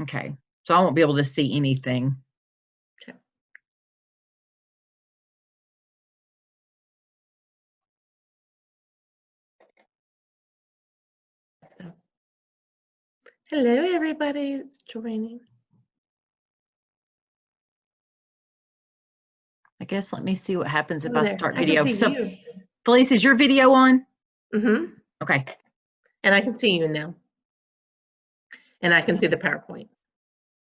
Okay, so I won't be able to see anything. Okay. Hello, everybody. It's joining. I guess let me see what happens if Oh, I there. start I can video. see So, you. Felice, is your video on? Mm-hmm. Okay. And I can see you now. And I can see the PowerPoint.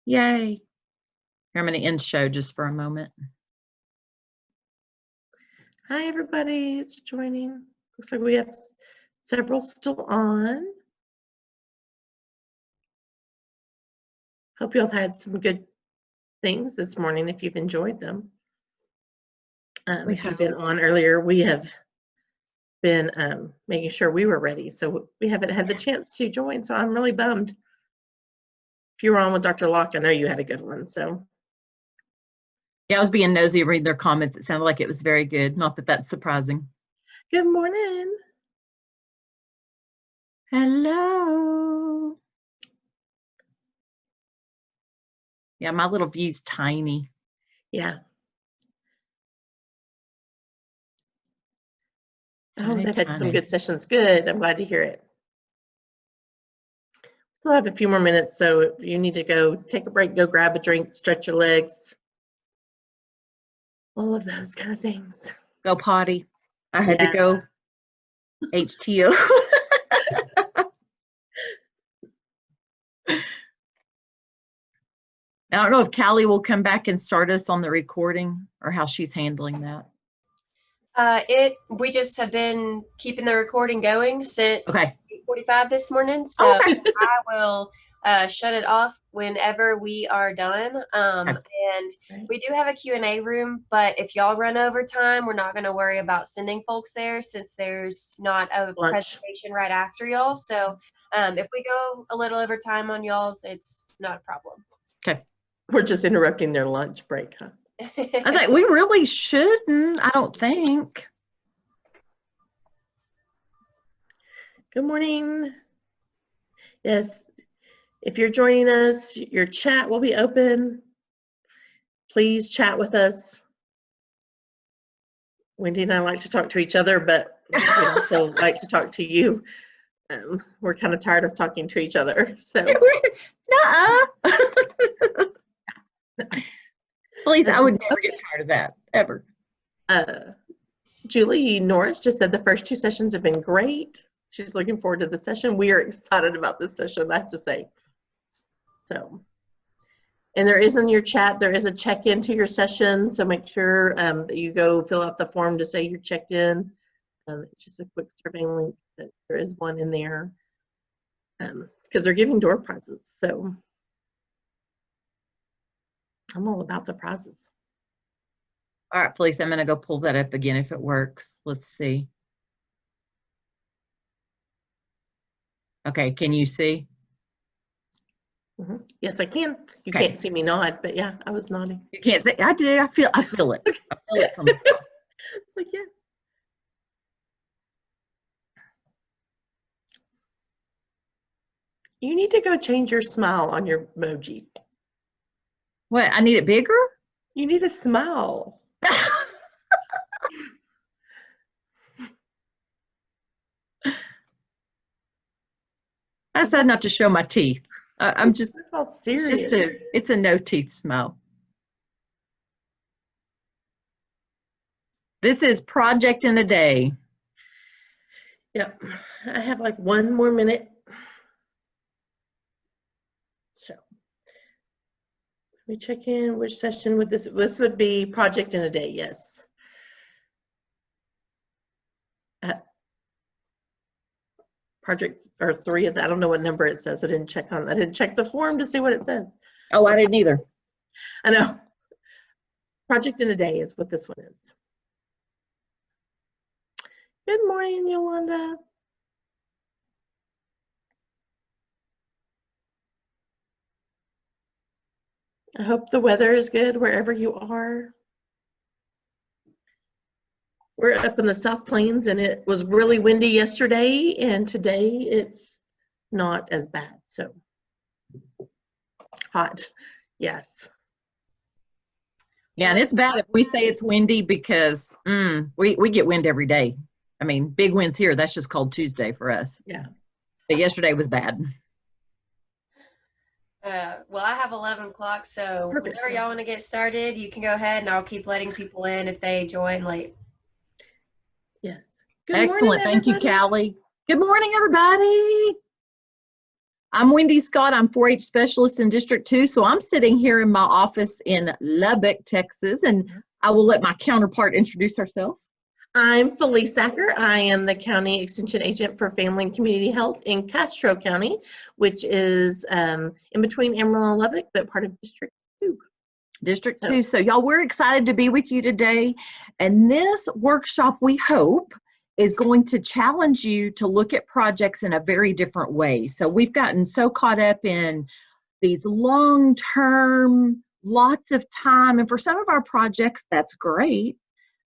Yay. Here, I'm going to end show just for a moment. Hi, everybody. It's joining. Looks like we have several still on. Hope you all had some good things this morning if you've enjoyed them. If you've been on earlier, we have been making sure we were ready. So we haven't had the chance to join. So I'm really bummed. If you were on with Dr. Locke, I know you had a good one. So yeah, I was being nosy, read their comments. It sounded like it was very good. Not that that's surprising. good morning. Hello. Yeah, my little view's tiny. Yeah. Oh, they've had some good sessions. Good. I'm glad to hear it. We'll have a few more minutes, so if you need to go take a break, go grab a drink, stretch your legs, all of those kind of things. Go potty. I had to go HTO. I don't know if Callie will come back and start us on the recording or how she's handling that. We just have been keeping the recording going since 8:45 this morning, so I will shut it off whenever we are done. And we do have a Q&A room, but if y'all run over time, we're not going to worry about sending folks there since there's not a presentation right after y'all. So if we go a little over time on y'all's, it's not a problem. Okay. We're just interrupting their lunch break, huh? I think we really shouldn't, I don't think. Good morning. Yes, if you're joining us, your chat will be open. Please chat with us. Wendy and I like to talk to each other, but we also like to talk to you. We're kind of tired of talking to each other, so. Nuh-uh. Please, I would never get tired of that, ever. Julie Norris just said the first 2 sessions have been great. She's looking forward to the session. We are excited about this session, I have to say. So, and there is in your chat, there is a check-in to your session, so make sure that you go fill out the form to say you're checked in. It's just a quick survey link that there is one in there because they're giving door prizes. So I'm all about the prizes. All right, please, I'm going to go pull that up again if it works. Let's see. Okay, can you see? Mm-hmm. Yes, I can. You can't see me nod, but yeah, I was nodding. You can't see. I do. I feel it. Okay. I feel it from the top. It's like, yeah. You need to go change your smile on your emoji. What? I need it bigger? You need a smile. I decided not to show my teeth. I'm just, serious. It's a no teeth smile. This is project in a day. Yep. I have like 1 more minute. So let me check in which session would this would be project in a day, yes. Project or 3 of that. I don't know what number it says. I didn't check the form to see what it says. Oh, I didn't either. I know. Project in a day is what this one is. Good morning, Yolanda. I hope the weather is good wherever you are. We're up in the South Plains and it was really windy yesterday, and today it's not as bad. So Hot. Yes. Yeah, and it's bad if we say it's windy because we get wind every day. I mean, big winds here. That's just called Tuesday for us. Yeah. But yesterday was bad. Well, I have 11 o'clock, so Perfect. whenever y'all want to get started, you can go ahead and I'll keep letting people in if they join late. Yes. Good Excellent. morning, Thank you, Callie. Good morning, everybody. I'm Wendy Scott. I'm 4-H specialist in District 2. So I'm sitting here in my office in Lubbock, Texas, and I will let my counterpart introduce herself. I'm Felice Acker. I am the County Extension Agent for Family and Community Health in Castro County, which is in between Amarillo and Lubbock, but part of District 2. District 2. So y'all, we're excited to be with you today. And this workshop, we hope, is going to challenge you to look at projects in a very different way. So we've gotten so caught up in these long-term, lots of time. And for some of our projects, that's great.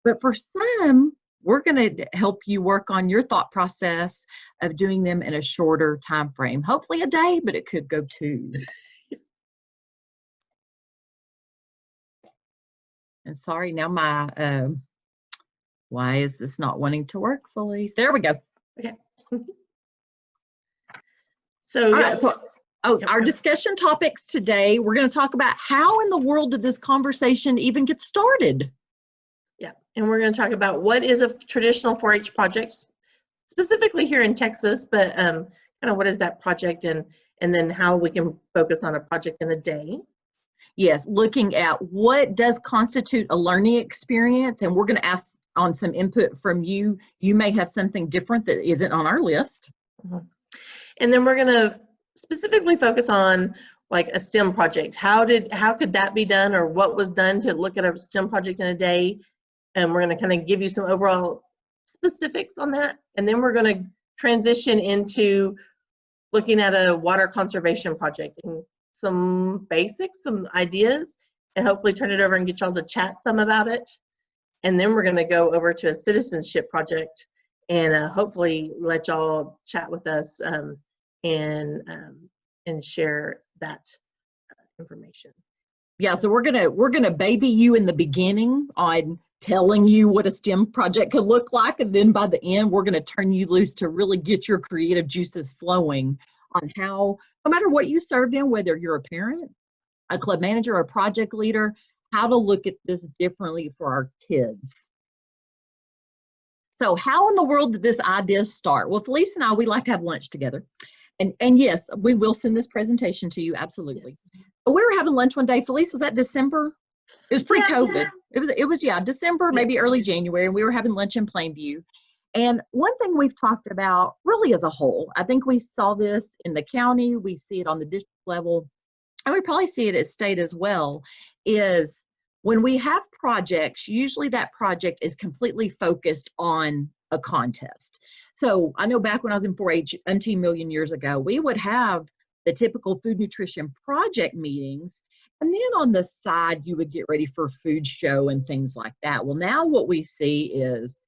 But for some, we're going to help you work on your thought process of doing them in a shorter time frame. Hopefully a day, but it could go 2. And sorry, now my, why is this not wanting to work, Felice? There we go. Okay. So, our discussion topics today, we're going to talk about how in the world did this conversation even get started? Yeah, and we're going to talk about what is a traditional 4-H project, specifically here in Texas, but kind of what is that project and then how we can focus on a project in a day. Yes, looking at what does constitute a learning experience, and we're going to ask on some input from you. You may have something different that isn't on our list. Mm-hmm. And then we're going to specifically focus on like a STEM project. How could that be done, or what was done to look at a STEM project in a day? And we're going to kind of give you some overall specifics on that. And then we're going to transition into looking at a water conservation project and some basics, some ideas, and hopefully turn it over and get y'all to chat some about it. And then we're going to go over to a citizenship project and hopefully let y'all chat with us and share that information. Yeah, so we're gonna baby you in the beginning on telling you what a STEM project could look like, and then by the end we're gonna turn you loose to really get your creative juices flowing on how, no matter what you serve in, whether you're a parent, a club manager, or a project leader, how to look at this differently for our kids. So how in the world did this idea start? Well, Felice and I, we like to have lunch together. And yes, we will send this presentation to you, absolutely. Yes. But we were having lunch one day. Felice, was that December? It was pre-COVID. Yeah. It was December, maybe early January, and we were having lunch in Plainview. And one thing we've talked about really as a whole, I think we saw this in the county, we see it on the district level, and we probably see it at state as well, is when we have projects, usually that project is completely focused on a contest. So I know back when I was in 4-H umpteen million years ago, we would have the typical food nutrition project meetings, and then on the side you would get ready for food show and things like that. Well, now what we see is,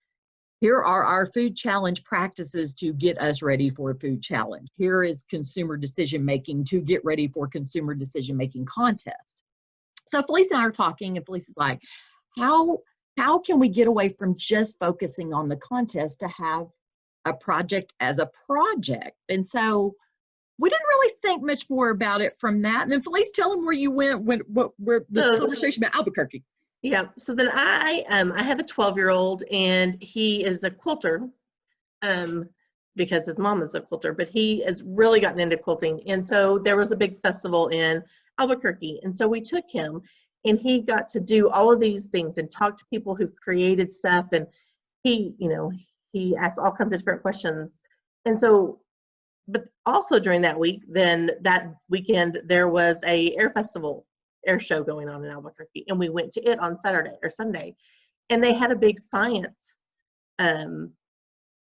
here are our food challenge practices to get us ready for a food challenge. Here is consumer decision making to get ready for consumer decision making contest. So Felice and I are talking, and Felice is like, how can we get away from just focusing on the contest to have a project as a project? And so we didn't really think much more about it from that. And then Felice, tell them where you went, where the conversation about Albuquerque. Yeah, so then I have a 12-year-old, and he is a quilter because his mom is a quilter, but he has really gotten into quilting. And so there was a big festival in Albuquerque, and so we took him, and he got to do all of these things and talk to people who've created stuff, and he asked all kinds of different questions. And so, but also during that week, then that weekend, there was a air show going on in Albuquerque, and we went to it on Saturday or Sunday, and they had a big science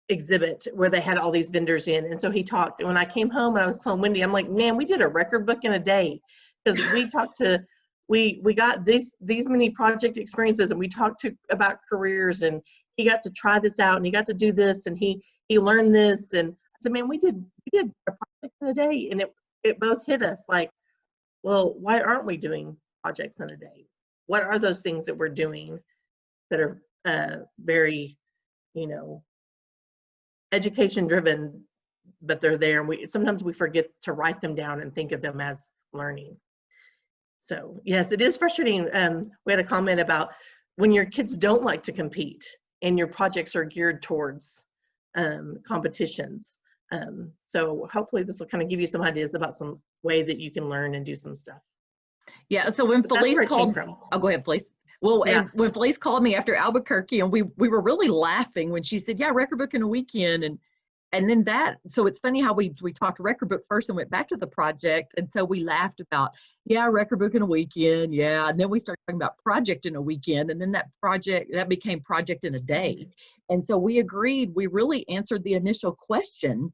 exhibit where they had all these vendors in. And so he talked, and when I came home and I was telling Wendy, I'm like, man, we did a record book in a day, because we talked to, we got these many project experiences, and we talked about careers, and he got to try this out, and he got to do this, and he learned this. And I said, man, we did a project in a day, and it both hit us like, well, why aren't we doing projects in a day? What are those things that we're doing that are very, you know, education driven, but they're there, and sometimes we forget to write them down and think of them as learning. So yes, it is frustrating. We had a comment about when your kids don't like to compete and your projects are geared towards competitions. So hopefully this will kind of give you some ideas about some way that you can learn and do some stuff. Yeah, so when Felice called, oh, go ahead, Felice. Well, yeah. And when Felice called me after Albuquerque, and we were really laughing when she said, yeah, record book in a weekend. And then that, so it's funny how we talked record book first and went back to the project. And so we laughed about, yeah, record book in a weekend. Yeah. And then we started talking about project in a weekend. And then that became project in a day. And so we agreed, we really answered the initial question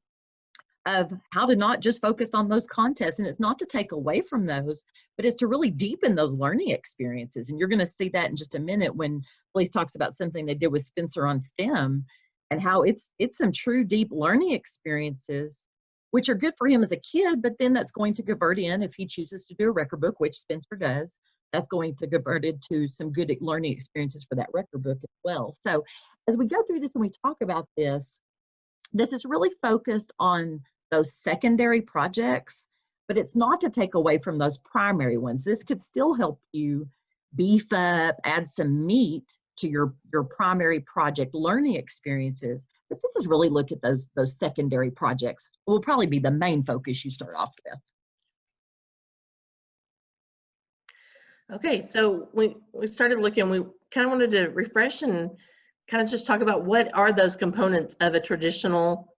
of how to not just focus on those contests. And it's not to take away from those, but it's to really deepen those learning experiences. And you're going to see that in just a minute when Felice talks about something they did with Spencer on STEM and how it's some true deep learning experiences, which are good for him as a kid, but then that's going to convert in, if he chooses to do a record book, which Spencer does, that's going to convert into some good learning experiences for that record book as well. So as we go through this and we talk about this is really focused on those secondary projects, but it's not to take away from those primary ones. This could still help you beef up, add some meat to your primary project learning experiences. But this is really look at those secondary projects. Will probably be the main focus you start off with. Okay, so we started looking, we kind of wanted to refresh and kind of just talk about what are those components of a traditional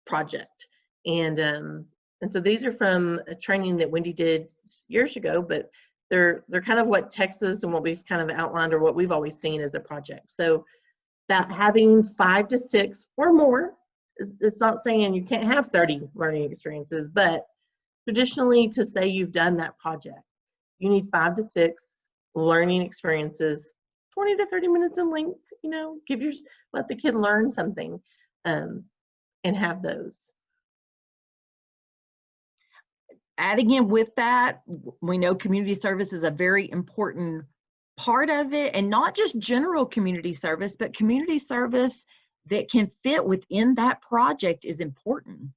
project. And so these are from a training that Wendy did years ago, but they're kind of what Texas and what we've kind of outlined or what we've always seen as a project. So that having 5 to 6 or more, it's not saying you can't have 30 learning experiences, but traditionally to say you've done that project, you need 5 to 6 learning experiences, 20 to 30 minutes in length, you know, let the kid learn something and have those. Adding in with that, we know community service is a very important part of it, and not just general community service, but community service that can fit within that project is important.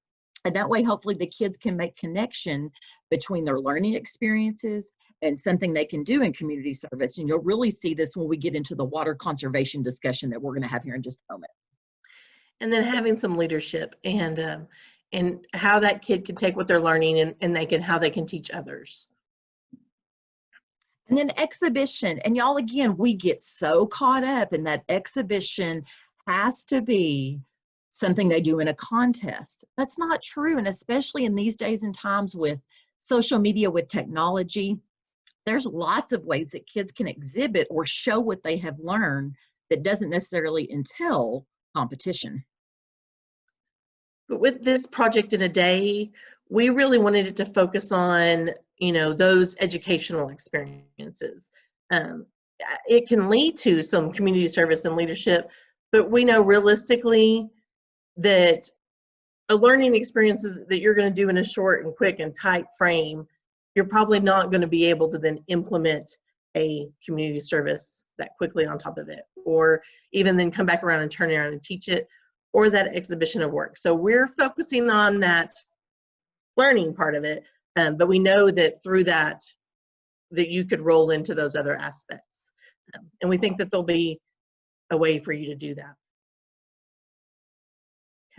And that way, hopefully the kids can make connection between their learning experiences and something they can do in community service. And you'll really see this when we get into the water conservation discussion that we're going to have here in just a moment. And then having some leadership and how that kid can take what they're learning and how they can teach others. And then exhibition. And y'all, again, we get so caught up in that exhibition has to be something they do in a contest. That's not true. And especially in these days and times with social media, with technology, there's lots of ways that kids can exhibit or show what they have learned that doesn't necessarily entail competition. But with this project in a day, we really wanted it to focus on, you know, those educational experiences. It can lead to some community service and leadership, but we know realistically that a learning experiences that you're going to do in a short and quick and tight frame, you're probably not going to be able to then implement a community service that quickly on top of it, or even then come back around and turn around and teach it, or that exhibition of work. So we're focusing on that learning part of it, but we know that through that you could roll into those other aspects. And we think that there'll be a way for you to do that.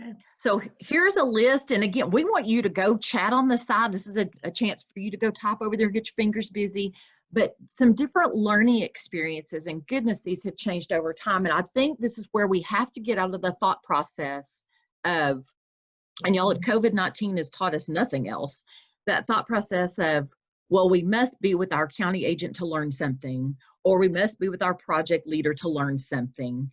Okay. So here's a list, and again, we want you to go chat on the side. This is a chance for you to go type over there and get your fingers busy. But some different learning experiences, and goodness, these have changed over time. And I think this is where we have to get out of the thought process of, and y'all, if COVID-19 has taught us nothing else, that thought process of, well, we must be with our county agent to learn something, or we must be with our project leader to learn something.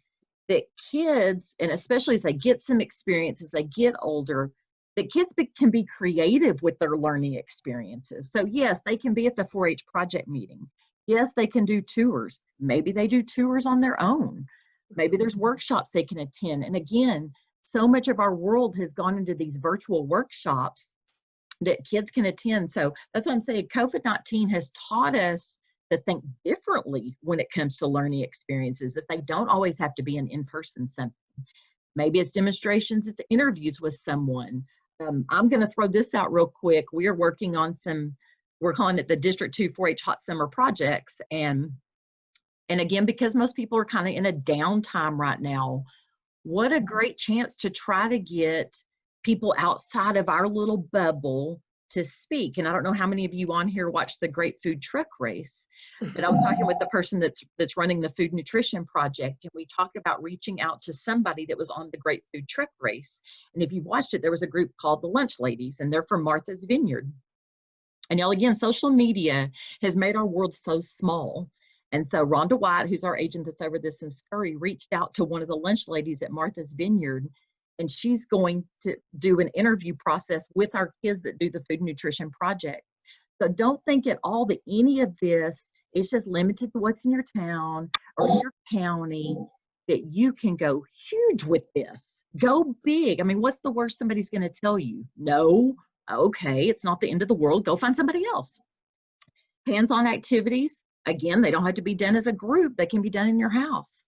That kids, and especially as they get some experience, as they get older, that kids can be creative with their learning experiences. So yes, they can be at the 4-H project meeting. Yes, they can do tours. Maybe they do tours on their own. Maybe there's workshops they can attend. And again, so much of our world has gone into these virtual workshops that kids can attend. So that's what I'm saying. COVID-19 has taught us to think differently when it comes to learning experiences, that they don't always have to be an in-person something. Maybe it's demonstrations, it's interviews with someone. I'm going to throw this out real quick. We are working on we're calling it the District 2 4-H Hot Summer Projects. And again, because most people are kind of in a downtime right now, what a great chance to try to get people outside of our little bubble to speak. And I don't know how many of you on here watched the Great Food Truck Race, but I was talking with the person that's running the Food Nutrition Project, and we talked about reaching out to somebody that was on the Great Food Truck Race. And if you've watched it, there was a group called the Lunch Ladies, and they're from Martha's Vineyard. And y'all, again, social media has made our world so small. And so Rhonda White, who's our agent that's over this in Scurry, reached out to one of the Lunch Ladies at Martha's Vineyard, and she's going to do an interview process with our kids that do the Food Nutrition Project. So don't think at all that any of this is just limited to what's in your town or your county, that you can go huge with this. Go big. I mean, what's the worst somebody's going to tell you? No. Okay, it's not the end of the world. Go find somebody else. Hands-on activities. Again, they don't have to be done as a group. They can be done in your house.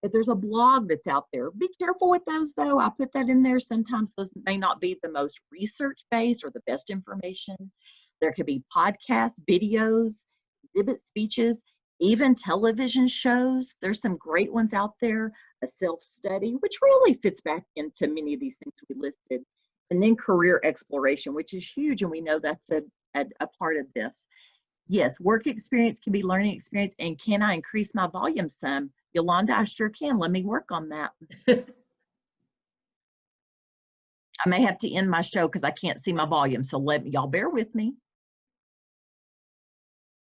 If there's a blog that's out there, be careful with those though. I put that in there. Sometimes those may not be the most research-based or the best information. There could be podcasts, videos, exhibit speeches, even television shows. There's some great ones out there. A self-study, which really fits back into many of these things we listed. And then career exploration, which is huge. And we know that's a part of this. Yes, work experience can be learning experience. And can I increase my volume some? Yolanda, I sure can. Let me work on that. I may have to end my show because I can't see my volume. So y'all bear with me.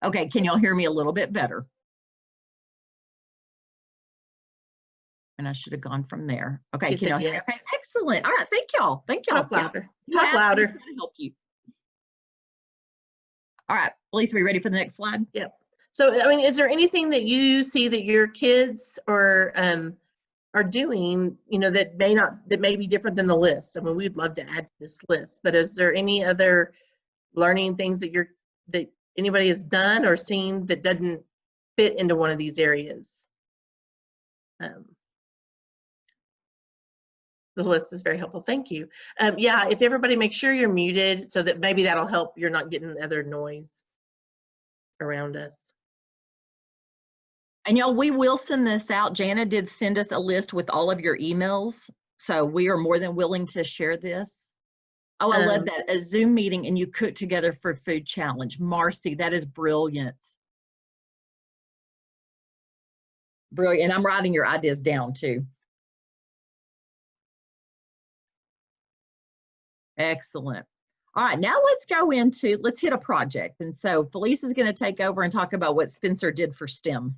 Okay, can y'all hear me a little bit better? And I should have gone from there. Okay, can y'all hear me? Okay, excellent. All right, thank y'all. Thank y'all. Talk louder. Talk louder. To help you. All right, Felice, are we ready for the next slide? Yep. So, I mean, is there anything that you see that your kids are doing, you know, that may be different than the list? I mean, we'd love to add to this list, but is there any other learning things that anybody has done or seen that doesn't fit into one of these areas? The list is very helpful. Thank you. Yeah, if everybody make sure you're muted so that maybe that'll help you're not getting other noise around us. And y'all, we will send this out. Jana did send us a list with all of your emails. So we are more than willing to share this. Oh, I love that. A Zoom meeting and you cook together for food challenge. Marcy, that is brilliant. Brilliant. And I'm writing your ideas down too. Excellent. All right, now let's hit a project. And so Felice is going to take over and talk about what Spencer did for STEM.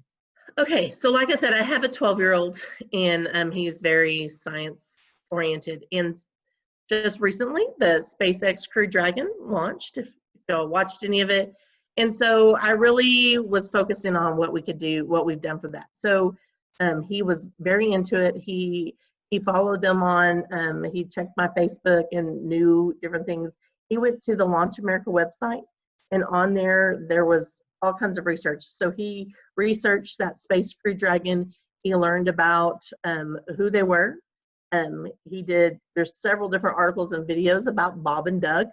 Okay, so like I said, I have a 12-year-old and he's very science oriented. And just recently, the SpaceX Crew Dragon launched, if y'all watched any of it. And so I really was focusing on what we could do, what we've done for that. So he was very into it. He followed them on, he checked my Facebook and knew different things. He went to the Launch America website, and on there was all kinds of research. So he researched that Space Crew Dragon. He learned about who they were. There's several different articles and videos about Bob and Doug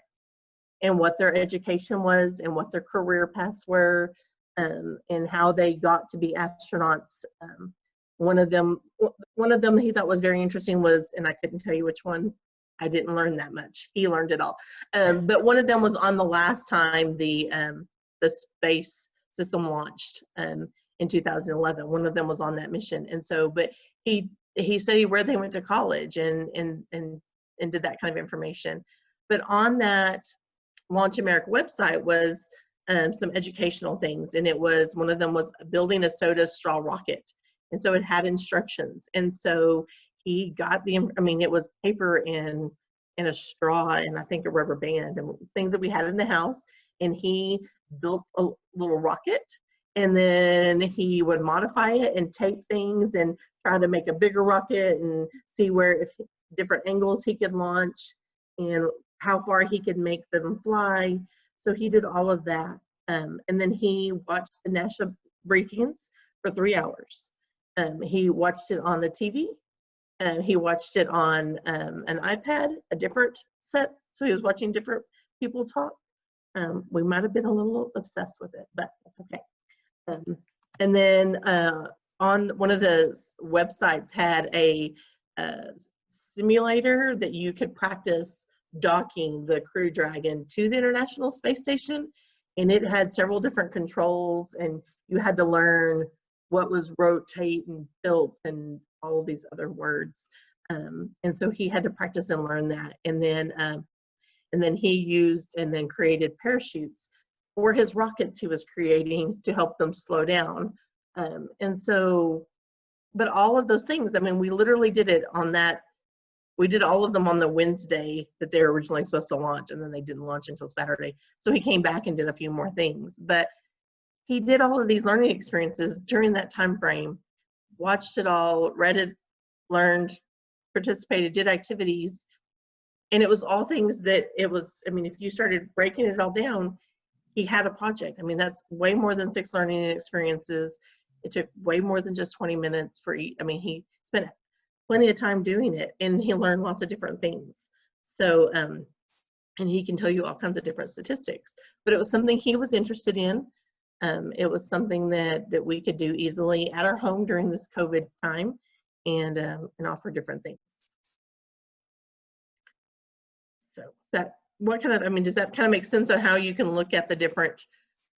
and what their education was and what their career paths were, and how they got to be astronauts. One of them he thought was very interesting was, and I couldn't tell you which one, I didn't learn that much. He learned it all. But one of them was on the last time the space system launched in 2011. One of them was on that mission. And so, but he studied where they went to college and did that kind of information. But on that Launch America website was some educational things. And one of them was building a soda straw rocket. And so it had instructions. And so he got it was paper and a straw and I think a rubber band and things that we had in the house. And he built a little rocket, and then he would modify it and tape things and try to make a bigger rocket and see where if different angles he could launch and how far he could make them fly. So he did all of that. And then he watched the national briefings for 3 hours. He watched it on the TV. He watched it on an iPad, a different set. So he was watching different people talk. We might have been a little obsessed with it, but that's okay. And then on one of the websites had a simulator that you could practice docking the Crew Dragon to the International Space Station. And it had several different controls, and you had to learn what was rotate and tilt and all of these other words. And so he had to practice and learn that. And then he used and then created parachutes for his rockets he was creating to help them slow down. And so, but all of those things, I mean, we literally did it on that. We did all of them on the Wednesday that they were originally supposed to launch, and then they didn't launch until Saturday. So he came back and did a few more things. But he did all of these learning experiences during that time frame, watched it all, read it, learned, participated, did activities. And it was all things that it was, I mean, if you started breaking it all down, he had a project. I mean, that's way more than 6 learning experiences. It took way more than just 20 minutes for each. I mean, he spent plenty of time doing it, and he learned lots of different things. So, and he can tell you all kinds of different statistics, but it was something he was interested in. It was something that we could do easily at our home during this COVID time, and offer different things. So that, what kind of, I mean, does that kind of make sense on how you can look at the different,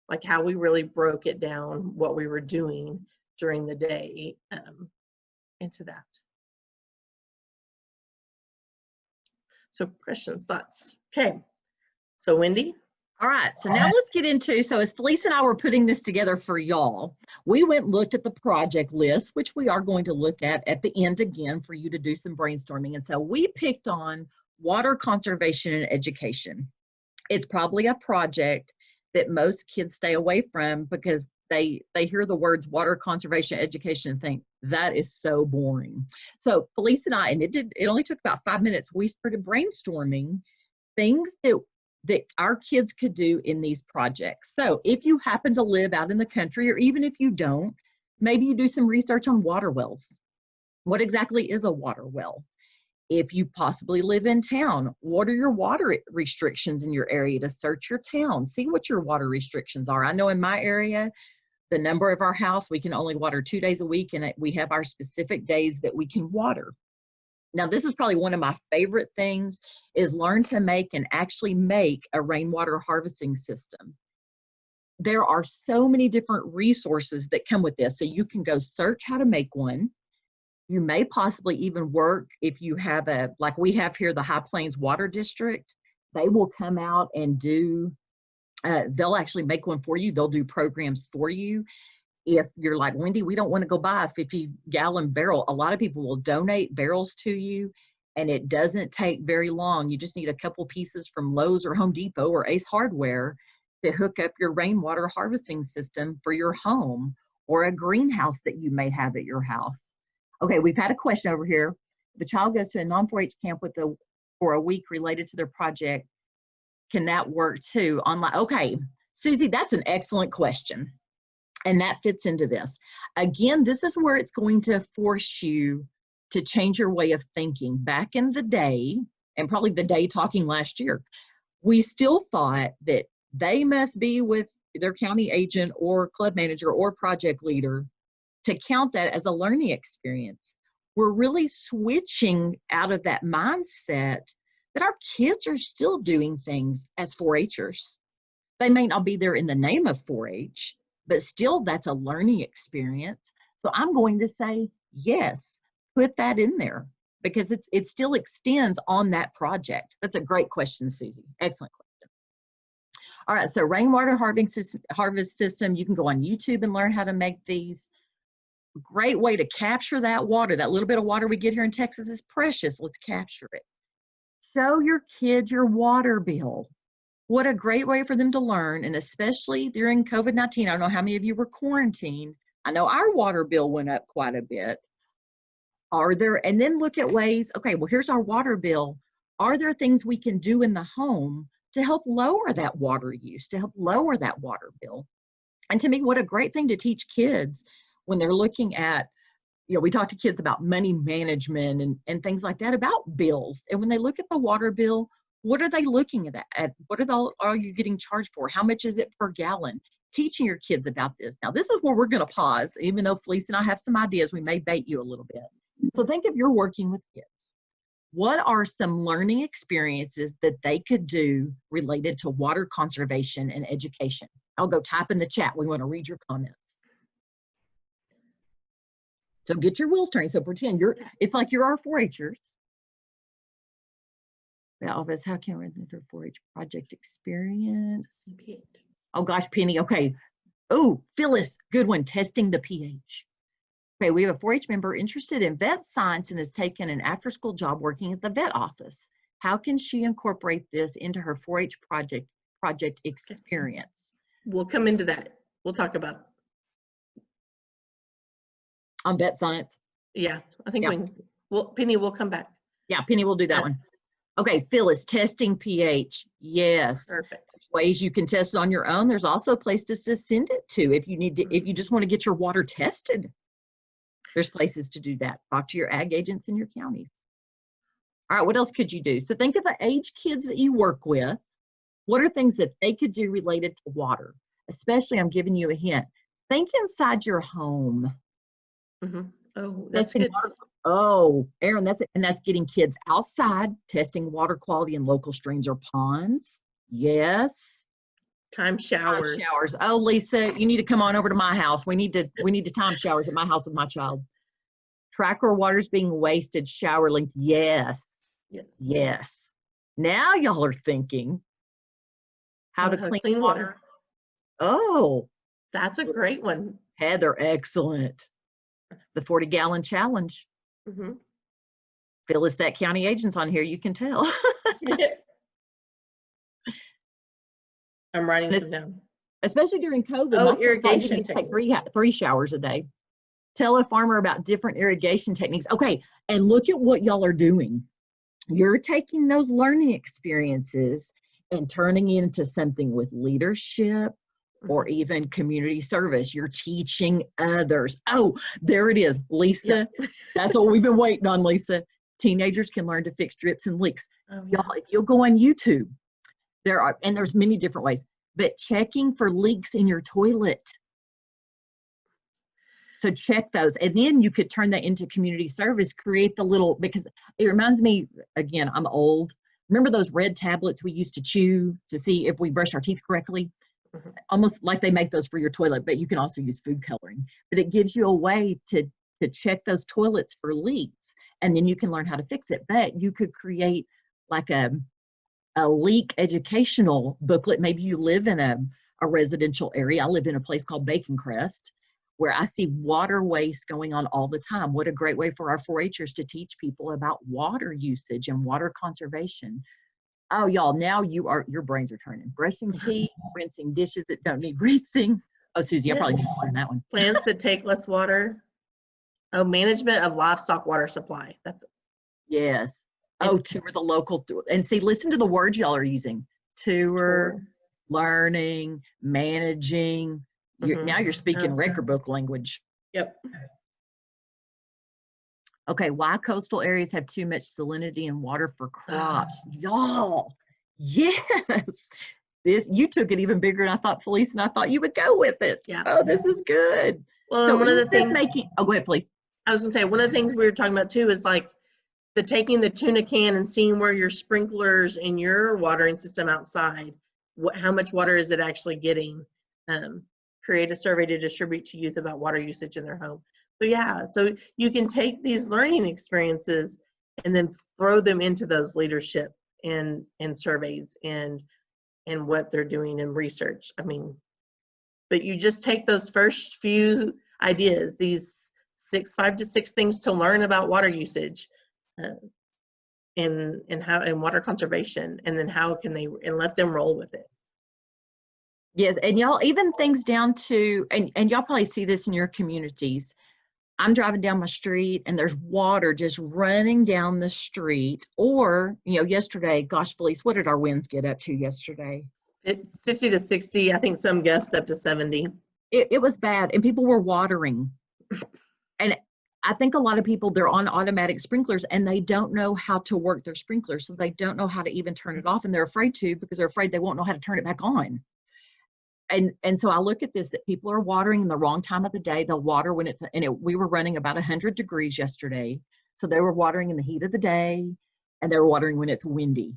like how we really broke it down, what we were doing during the day, into that? So questions, thoughts? Okay, so Wendy? All right, so now let's get into, so as Felice and I were putting this together for y'all, we went and looked at the project list, which we are going to look at the end again for you to do some brainstorming. And so we picked on water conservation and education. It's probably a project that most kids stay away from because they hear the words water conservation education and think that is so boring. So Felice and I, and it only took about 5 minutes, we started brainstorming things that our kids could do in these projects. So if you happen to live out in the country, or even if you don't, maybe you do some research on water wells. What exactly is a water well? If you possibly live in town, what are your water restrictions in your area to search your town? See what your water restrictions are. I know in my area, the number of our house, we can only water 2 days a week, and we have our specific days that we can water. Now, this is probably one of my favorite things, is learn to make and actually make a rainwater harvesting system. There are so many different resources that come with this. So you can go search how to make one. You may possibly even work if you have like we have here, the High Plains Water District. They will come out and do, they'll actually make one for you. They'll do programs for you. If you're like, Wendy, we don't want to go buy a 50-gallon barrel, a lot of people will donate barrels to you, and it doesn't take very long. You just need a couple pieces from Lowe's or Home Depot or Ace Hardware to hook up your rainwater harvesting system for your home or a greenhouse that you may have at your house. Okay, we've had a question over here. The child goes to a non-4-H camp for a week related to their project. Can that work too online? Okay, Susie, that's an excellent question. And that fits into this. Again, this is where it's going to force you to change your way of thinking. Back in the day, and probably the day talking last year, we still thought that they must be with their county agent or club manager or project leader to count that as a learning experience. We're really switching out of that mindset that our kids are still doing things as 4-Hers. They may not be there in the name of 4-H, but still that's a learning experience. So I'm going to say, yes, put that in there because it still extends on that project. That's a great question, Susie. Excellent question. All right, so rainwater harvest system, you can go on YouTube and learn how to make these. Great way to capture that water. That little bit of water we get here in Texas is precious. Let's capture it. Show your kids your water bill. What a great way for them to learn, and especially during COVID-19. I don't know how many of you were quarantined. I know our water bill went up quite a bit. And then look at ways, okay, well, here's our water bill. are there things we can do in the home to help lower that water use, to help lower that water bill? And to me, what a great thing to teach kids when they're looking at, we talk to kids about money management and things like that, about bills. And when they look at the water bill, what are they looking at? What are you getting charged for? How much is it per gallon? Teaching your kids about this. Now, this is where we're going to pause, even though Felice and I have some ideas. We may bait you a little bit. So think if you're working with kids. What are some learning experiences that they could do related to water conservation and education? I'll go type in the chat. We want to read your comments. So get your wheels turning. So pretend it's like you're our 4-Hers. The office, how can we do 4-H project experience? Oh gosh, Penny, okay. Oh, Phyllis, good one, testing the pH. Okay, we have a 4-H member interested in vet science and has taken an after-school job working at the vet office. How can she incorporate this into her 4-H project experience? We'll come into that. We'll talk about on vet science. Yeah, I think Penny will come back. Yeah, Penny will do that one. Okay, Phyllis, testing pH. Yes. Perfect. There's ways you can test it on your own. There's also places to send it to if you need to, if you just want to get your water tested. There's places to do that. Talk to your ag agents in your counties. All right, what else could you do? So think of the age kids that you work with. What are things that they could do related to water? Especially, I'm giving you a hint. Think inside your home. Mm-hmm. Oh, that's good. Oh, Aaron, that's it. And that's getting kids outside, testing water quality in local streams or ponds. Yes. Time showers. Time showers. Oh, Lisa, you need to come on over to my house. We need to time showers at my house with my child. Track where water's being wasted, shower length. Yes. Yes. Yes. Now y'all are thinking how to clean water. Oh. That's a great one. Heather, excellent. The 40-gallon challenge. Mm-hmm. Phyllis, that county agent's on here, you can tell. I'm writing it down. Especially during COVID. Oh, irrigation take three showers a day. Tell a farmer about different irrigation techniques. Okay, and look at what y'all are doing. You're taking those learning experiences and turning it into something with leadership or even community service. You're teaching others. Oh, there it is, Lisa. Yeah. That's what we've been waiting on, Lisa. Teenagers can learn to fix drips and leaks. Oh, yeah. Y'all, if you'll go on YouTube, there's many different ways, but checking for leaks in your toilet. So check those. And then you could turn that into community service, create the little, because it reminds me, again, I'm old. Remember those red tablets we used to chew to see if we brushed our teeth correctly? Almost like they make those for your toilet, but you can also use food coloring. But it gives you a way to check those toilets for leaks, and then you can learn how to fix it. But you could create like a leak educational booklet. Maybe you live in a residential area. I live in a place called Bacon Crest, where I see water waste going on all the time. What a great way for our 4-Hers to teach people about water usage and water conservation. Oh, y'all, now your brains are turning. Brushing teeth, rinsing dishes that don't need rinsing. Oh, Susie, I probably need to learn that one. Plants that take less water. Oh, management of livestock water supply. That's it. Yes. Oh, tour the local. And see, listen to the words y'all are using. Tour, learning, managing. Now you're speaking record book language. Yep. Okay, why coastal areas have too much salinity in water for crops. Y'all, yes. You took it even bigger than I thought, Felice, and I thought you would go with it. Yeah. Oh, this is good. Well, so one of the things go ahead, Felice. I was gonna say, one of the things we were talking about too is like taking the tuna can and seeing where your sprinklers in your watering system outside, how much water is it actually getting? Create a survey to distribute to youth about water usage in their home. So yeah, so you can take these learning experiences and then throw them into those leadership and surveys and what they're doing in research. I mean, but you just take those first few ideas, these 5 to 6 things to learn about water usage and water conservation, and then how can they, and let them roll with it. Yes, and y'all, even things down to, and y'all probably see this in your communities, I'm driving down my street and there's water just running down the street. Or, yesterday, gosh, Felice, what did our winds get up to yesterday? It's 50 to 60. I think some guessed up to 70. It was bad, and people were watering. And I think a lot of people, they're on automatic sprinklers and they don't know how to work their sprinklers. So they don't know how to even turn it off, and they're afraid to because they're afraid they won't know how to turn it back on. And so I look at this, that people are watering in the wrong time of the day. They'll water when we were running about 100 degrees yesterday. So they were watering in the heat of the day, and they were watering when it's windy.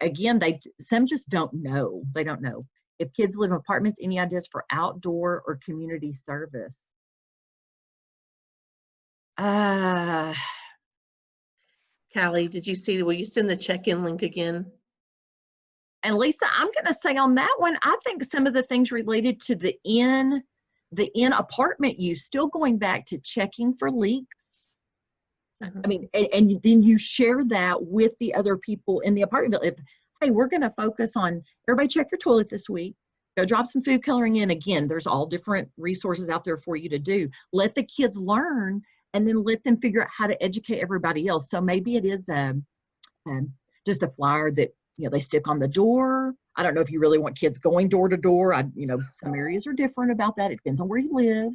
Again, some just don't know. They don't know. If kids live in apartments, any ideas for outdoor or community service? Callie, did you see, will you send the check-in link again? And Lisa, I'm going to say on that one, I think some of the things related to the in apartment use, still going back to checking for leaks. I mean, and then you share that with the other people in the apartment. Hey, we're going to focus on, everybody check your toilet this week. Go drop some food coloring in. Again, there's all different resources out there for you to do. Let the kids learn, and then let them figure out how to educate everybody else. So maybe it is just a flyer that they stick on the door. I don't know if you really want kids going door to door. Some areas are different about that. It depends on where you live.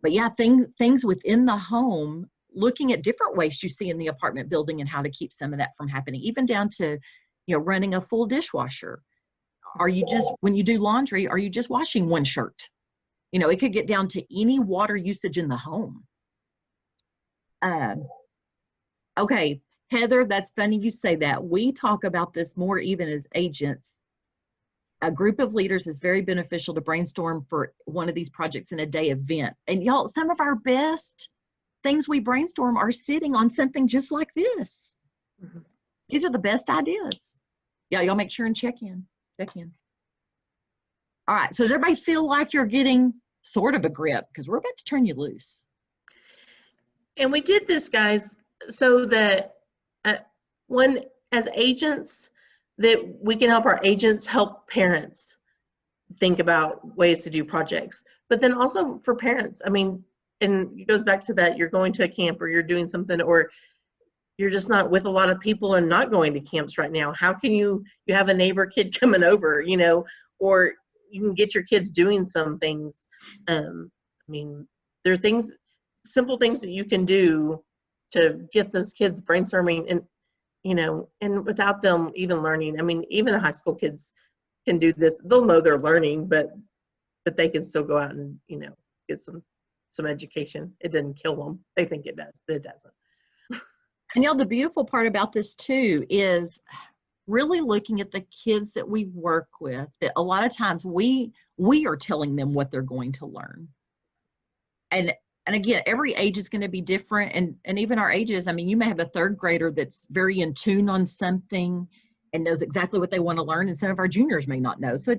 But yeah, things within the home, looking at different waste you see in the apartment building and how to keep some of that from happening, even down to, running a full dishwasher. Are you just, when you do laundry, are you just washing one shirt? It could get down to any water usage in the home. Okay, Heather, that's funny you say that. We talk about this more even as agents. A group of leaders is very beneficial to brainstorm for one of these projects in a day event. And y'all, some of our best things we brainstorm are sitting on something just like this. Mm-hmm. These are the best ideas. Yeah, y'all make sure and check in. All right, so does everybody feel like you're getting sort of a grip? Because we're about to turn you loose. And we did this, guys, so that as agents, that we can help our agents help parents think about ways to do projects. But then also for parents, I mean, and it goes back to that, you're going to a camp or you're doing something, or you're just not with a lot of people and not going to camps right now. How can you have a neighbor kid coming over, or you can get your kids doing some things. I mean, there are simple things that you can do to get those kids brainstorming and, and without them even learning. I mean, even the high school kids can do this. They'll know they're learning, but they can still go out and, get some education. It doesn't kill them. They think it does, but it doesn't. And the beautiful part about this too is really looking at the kids that we work with, that a lot of times we are telling them what they're going to learn. And again, every age is going to be different. And even our ages, I mean, you may have a third grader that's very in tune on something and knows exactly what they want to learn. And some of our juniors may not know. So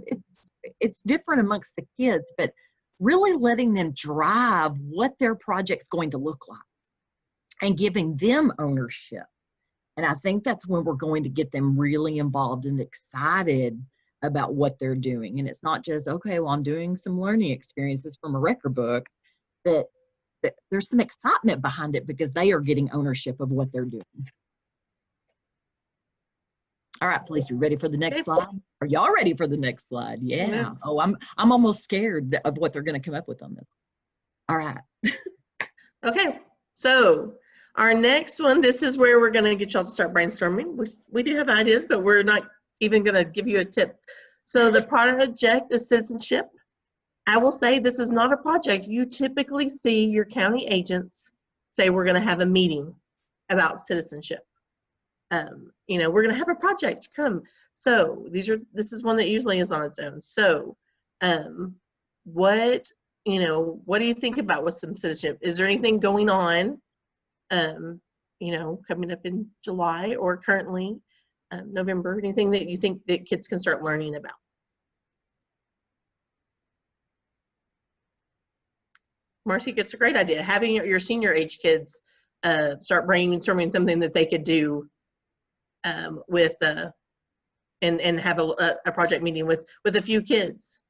it's different amongst the kids, but really letting them drive what their project's going to look like and giving them ownership. And I think that's when we're going to get them really involved and excited about what they're doing. And it's not just, okay, well, I'm doing some learning experiences from a record book, that there's some excitement behind it because they are getting ownership of what they're doing. All right, Felice, you ready for the next slide? Are y'all ready for the next slide? Yeah. Oh, I'm almost scared of what they're going to come up with on this. All right. Okay, so our next one, this is where we're going to get y'all to start brainstorming. We do have ideas, but we're not even going to give you a tip. So the project is citizenship. I will say this is not a project. You typically see your county agents say we're going to have a meeting about citizenship. We're going to have a project come. So this is one that usually is on its own. So what do you think about with some citizenship? Is there anything going on, coming up in July or currently November, anything that you think that kids can start learning about? Marcy gets a great idea. Having your senior age kids start brainstorming something that they could do with and have a project meeting with a few kids.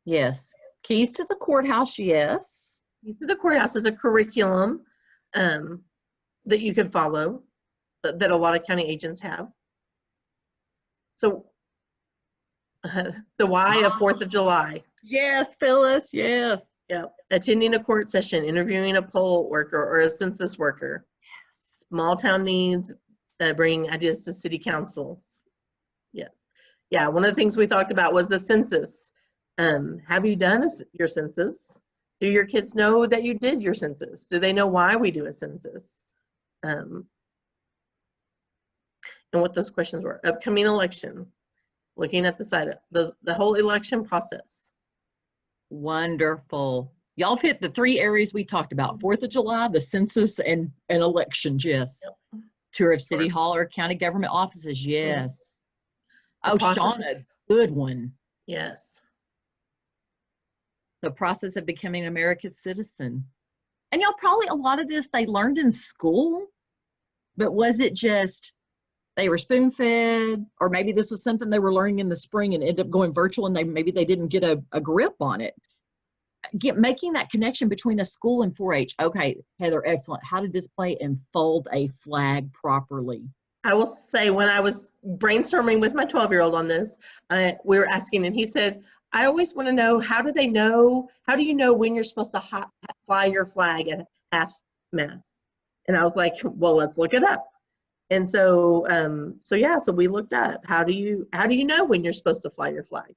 Yes. Keys to the Courthouse, yes. Keys to the Courthouse is a curriculum that you can follow, that a lot of county agents have. So the why of 4th of July. Yes, Phyllis, yes. Yep. Attending a court session, interviewing a poll worker or a census worker. Yes. Small town needs, bringing ideas to city councils. Yes. Yeah, one of the things we talked about was the census. Have you done your census? Do your kids know that you did your census? Do they know why we do a census? And what those questions were. Upcoming election, looking at the side of the whole election process. Wonderful. Y'all have hit the 3 areas we talked about: 4th of July, the census, and elections. Yes. Yep. Tour of City Hall or county government offices. Yes. Oh, Shauna, good one. Yes. The process of becoming an American citizen. And y'all, probably a lot of this they learned in school, but was it just they were spoon-fed, or maybe this was something they were learning in the spring and ended up going virtual, and maybe they didn't get a grip on it. Making that connection between a school and 4-H. Okay, Heather, excellent. How to display and fold a flag properly. I will say, when I was brainstorming with my 12-year-old on this, we were asking, and he said, I always want to know, how do you know when you're supposed to fly your flag at half mast? And I was like, well, let's look it up. And so, so we looked up, how do you know when you're supposed to fly your flag?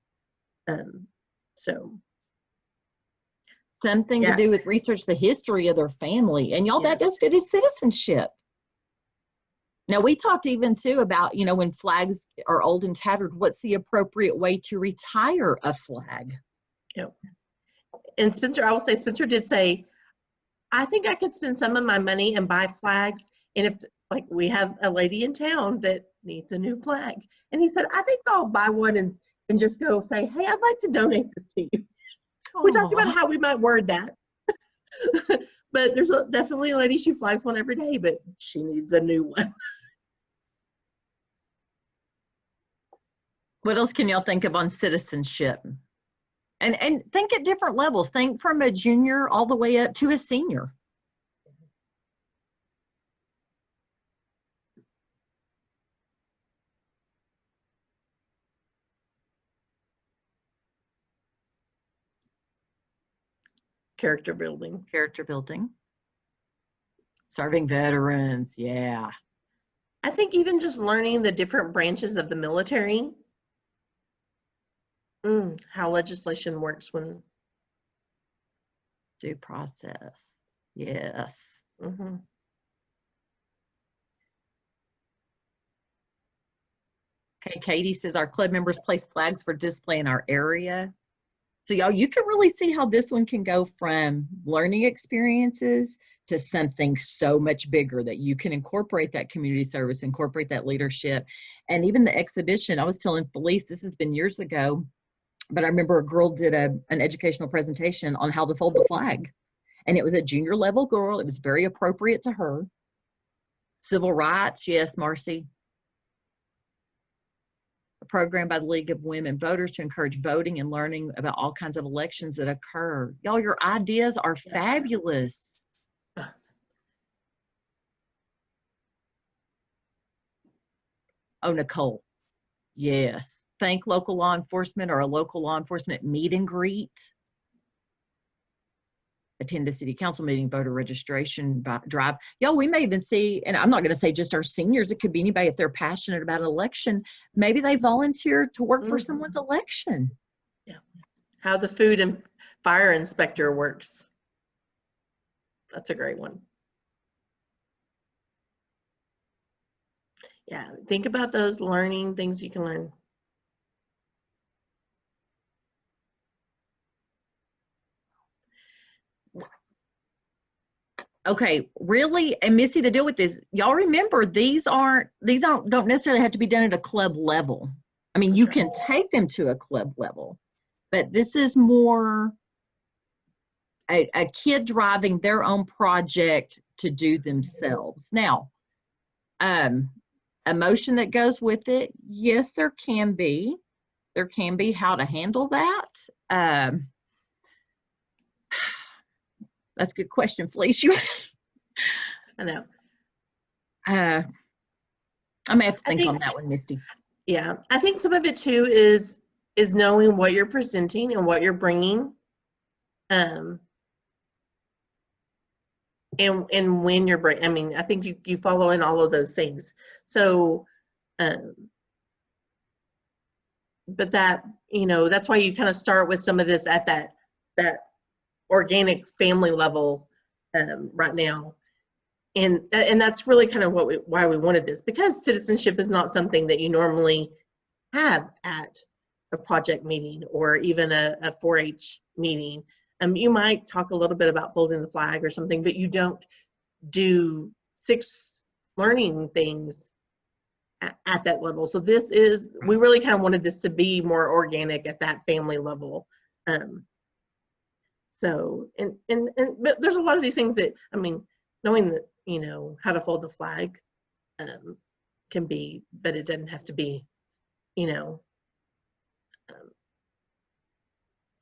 Something to do with research the history of their family. And y'all, that does fit as citizenship. Now, we talked even too about, when flags are old and tattered, what's the appropriate way to retire a flag? Yep. And Spencer, I will say, Spencer did say, I think I could spend some of my money and buy flags. And if, like, we have a lady in town that needs a new flag. And he said, I think I'll buy one and just go say, hey, I'd like to donate this to you. Aww. We talked about how we might word that. But there's definitely a lady, she flies one every day, but she needs a new one. What else can y'all think of on citizenship? And think at different levels. Think from a junior all the way up to a senior. Character building. Character building. Serving veterans, yeah. I think even just learning the different branches of the military, how legislation works when. Due process, yes. Mm-hmm. Okay, Katie says our club members place flags for display in our area. So y'all, you can really see how this one can go from learning experiences to something so much bigger that you can incorporate that community service, incorporate that leadership, and even the exhibition. I was telling Felice, this has been years ago, but I remember a girl did an educational presentation on how to fold the flag. And it was a junior level girl. It was very appropriate to her. Civil rights, yes, Marcy. A program by the League of Women Voters to encourage voting and learning about all kinds of elections that occur. Y'all, your ideas are fabulous. Oh, Nicole, yes. Thank local law enforcement or a local law enforcement meet and greet. Attend a city council meeting, voter registration drive. Y'all, we may even see, and I'm not going to say just our seniors, it could be anybody if they're passionate about an election. Maybe they volunteer to work for someone's election. Yeah. How the food and fire inspector works. That's a great one. Yeah, think about those learning things you can learn. Okay, really, and Missy, to deal with this, y'all remember these don't necessarily have to be done at a club level. I mean, you can take them to a club level, but this is more a kid driving their own project to do themselves. Now, emotion that goes with it, yes, there can be how to handle that. That's a good question, Felice. You, I know. I may have to think on that one, Misty. Yeah, I think some of it too is knowing what you're presenting and what you're bringing, and when you're bringing. I mean, I think you follow in all of those things. So, but that, you know, that's why you kind of start with some of this at that organic family level right now. And that's really kind of why we wanted this, because citizenship is not something that you normally have at a project meeting or even a 4-H meeting. You might talk a little bit about folding the flag or something, but you don't do 6 learning things at that level. So this is, we really kind of wanted this to be more organic at that family level. So, but there's a lot of these things that, I mean, knowing that, you know, how to fold the flag can be, but it doesn't have to be, you know,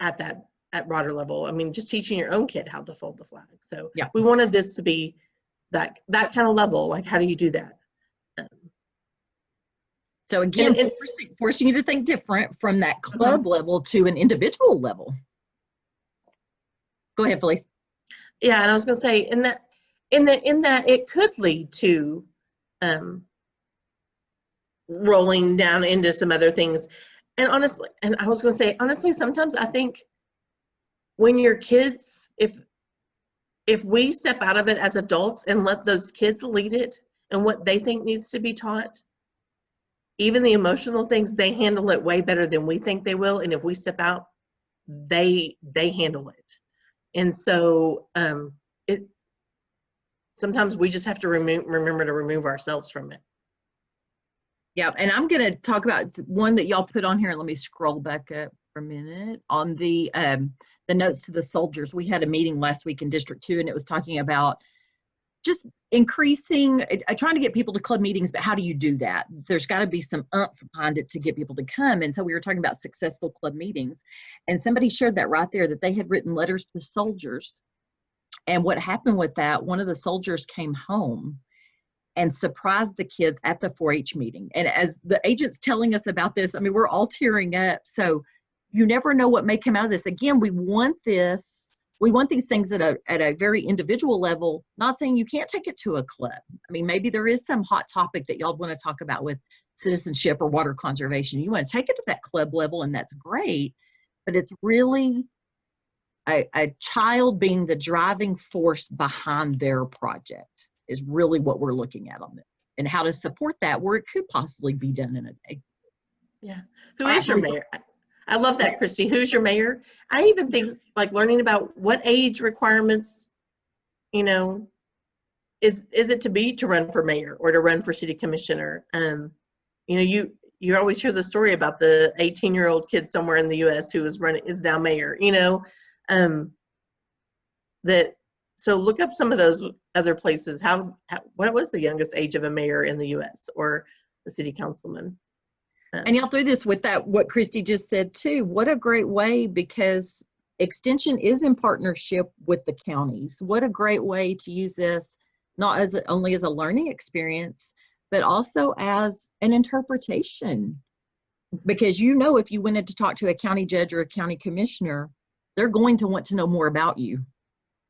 at broader level. I mean, just teaching your own kid how to fold the flag. So yeah, we wanted this to be that kind of level. Like, how do you do that? So again, forcing you to think different from that club level to an individual level. Go ahead, Felice. Yeah, and I was going to say, in that it could lead to rolling down into some other things. And honestly, and I was going to say, honestly, sometimes I think when your kids, if we step out of it as adults and let those kids lead it and what they think needs to be taught, even the emotional things, they handle it way better than we think they will. And if we step out, they handle it. And so sometimes we just have to remember to remove ourselves from it. Yeah, and I'm going to talk about one that y'all put on here. Let me scroll back up for a minute. On the notes to the soldiers, we had a meeting last week in District 2, and it was talking about just increasing, trying to get people to club meetings, but how do you do that? There's got to be some oomph behind it to get people to come. And so we were talking about successful club meetings, and somebody shared that right there, that they had written letters to soldiers. And what happened with that, one of the soldiers came home and surprised the kids at the 4-H meeting. And as the agent's telling us about this, I mean, we're all tearing up. So you never know what may come out of this. Again, we want these things at a very individual level, not saying you can't take it to a club. I mean, maybe there is some hot topic that y'all want to talk about with citizenship or water conservation. You want to take it to that club level, and that's great. But it's really a child being the driving force behind their project is really what we're looking at on this, and how to support that where it could possibly be done in a day. Yeah. Who is your mayor? I love that, Christy. Who's your mayor? I even think like learning about what age requirements, you know, is it to run for mayor or to run for city commissioner? You know, you always hear the story about the 18-year-old kid somewhere in the U.S. who is now mayor, you know, so look up some of those other places. What was the youngest age of a mayor in the U.S. or a city councilman? And y'all through this with that, what Christy just said too, what a great way, because Extension is in partnership with the counties. What a great way to use this, not only as a learning experience, but also as an interpretation. Because you know, if you went in to talk to a county judge or a county commissioner, they're going to want to know more about you.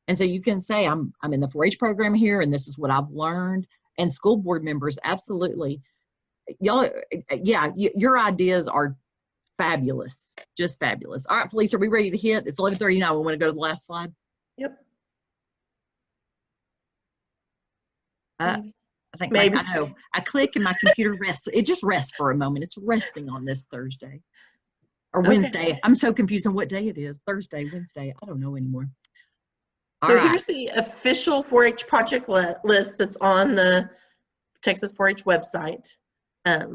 And so you can say, I'm in the 4-H program here, and this is what I've learned. And school board members, absolutely. Y'all, yeah, your ideas are fabulous, just fabulous. All right, Felice, are we ready to hit? It's 11:39. We want to go to the last slide. Yep. I think maybe. I know. I click and my computer rests. It just rests for a moment. It's resting on this Thursday or Wednesday. I'm so confused on what day it is. Thursday, Wednesday. I don't know anymore. So here's the official 4-H project list that's on the Texas 4-H website. I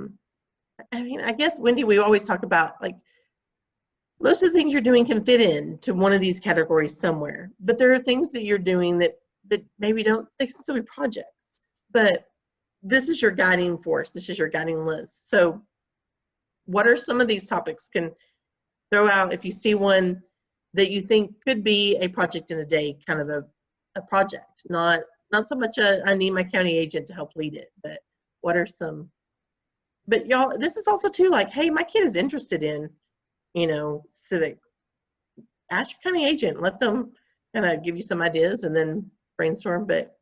mean, I guess, Wendy, we always talk about, like, most of the things you're doing can fit into one of these categories somewhere, but there are things that you're doing that maybe don't necessarily projects, but this is your guiding force. This is your guiding list. So what are some of these topics? Can throw out, if you see one that you think could be a project in a day kind of a project, not so much I need my county agent to help lead it, but what are some, but y'all, this is also too like, hey, my kid is interested in, civic. Ask your county agent, let them kind of give you some ideas and then brainstorm, but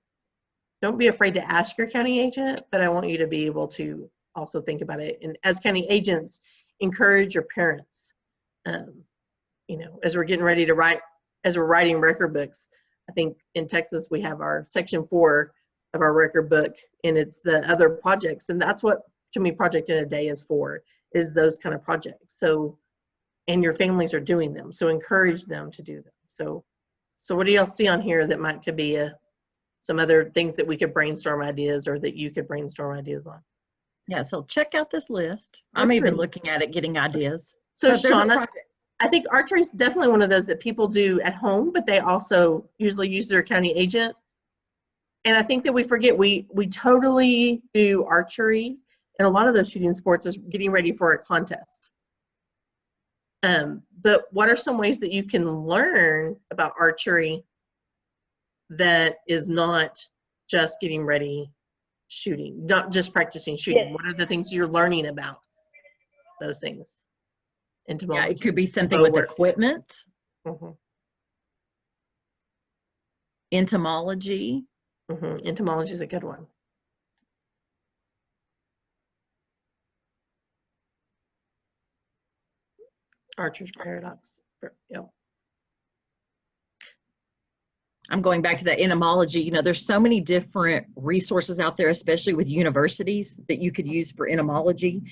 don't be afraid to ask your county agent, but I want you to be able to also think about it. And as county agents, encourage your parents. As we're getting ready to write, as we're writing record books, I think in Texas we have our section 4 of our record book, and it's the other projects, and that's what to me Project in a Day is for, is those kind of projects. So, and your families are doing them, so encourage them to do them. So what do y'all see on here that could be some other things that we could brainstorm ideas, or that you could brainstorm ideas on? Yeah, so check out this list. I'm even looking at it, getting ideas. So Shauna, I think archery is definitely one of those that people do at home, but they also usually use their county agent. And I think that we forget, we totally do archery, and a lot of those shooting sports is getting ready for a contest. But what are some ways that you can learn about archery that is not just getting ready shooting, not just practicing shooting? What are the things you're learning about those things? Yeah, it could be something with equipment. Mm-hmm. Entomology. Mm-hmm. Entomology is a good one. Archer's Paradox. Yep. I'm going back to that entomology. There's so many different resources out there, especially with universities, that you could use for entomology.